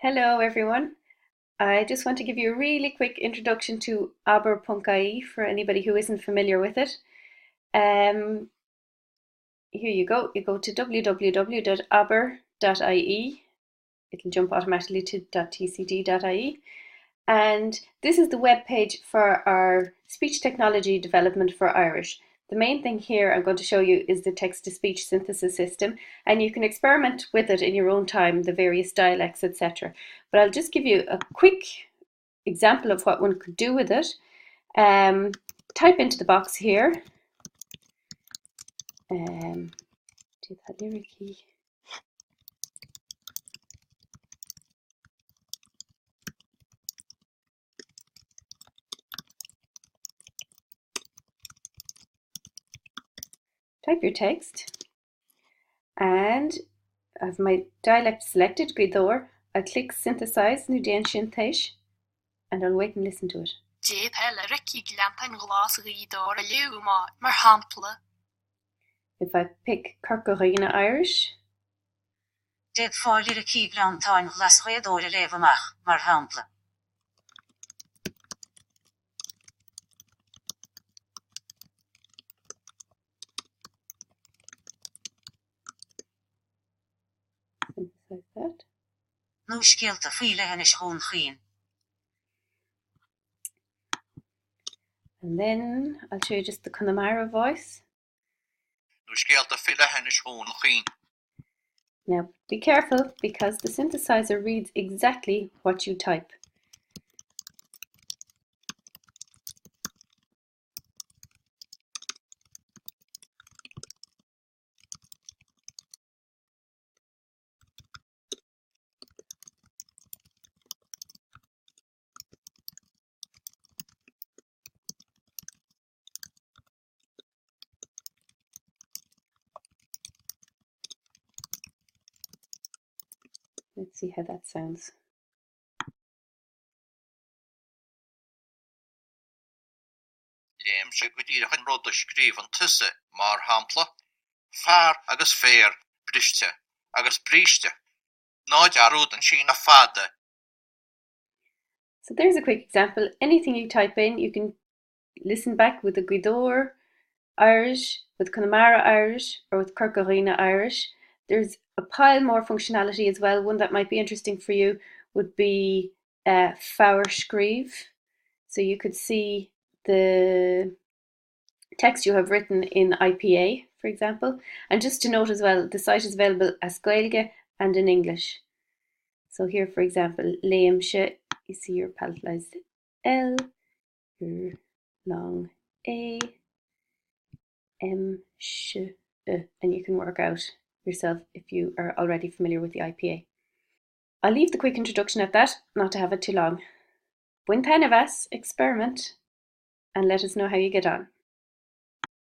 Hello everyone. I just want to give you a really quick introduction to ABAIR.ie for anybody who isn't familiar with it. Um, Here you go. You go to www.abair.ie. It'll jump automatically to .tcd.ie. And this is the web page for our speech technology development for Irish. The main thing here I'm going to show you is the text-to-speech synthesis system, and you can experiment with it in your own time, the various dialects, etc. But I'll just give you a quick example of what one could do with it. Type into the box here. Type your text, and I have my dialect selected, Gweithor. I'll click synthesize, nu den synthesize, and I'll wait and listen to it. If I pick Corcorina Irish, synthesize that. And then I'll show you just the Connemara voice. Now be careful, because the synthesizer reads exactly what you type. Let's see how that sounds. So there's a quick example. Anything you type in, you can listen back with the Gweithor Irish, with Connemara Irish, or with Corcorina Irish. There's a pile more functionality as well. One that might be interesting for you would be Fáir Scríb. So you could see the text you have written in IPA, for example. And just to note as well, the site is available as Gaeilge and in English. So here, for example, Léimse, you see your palatalized L, your long A, M, sh, and you can work out yourself if you are already familiar with the IPA. I'll leave the quick introduction at that, not to have it too long. Buin tainne vas, experiment, and let us know how you get on.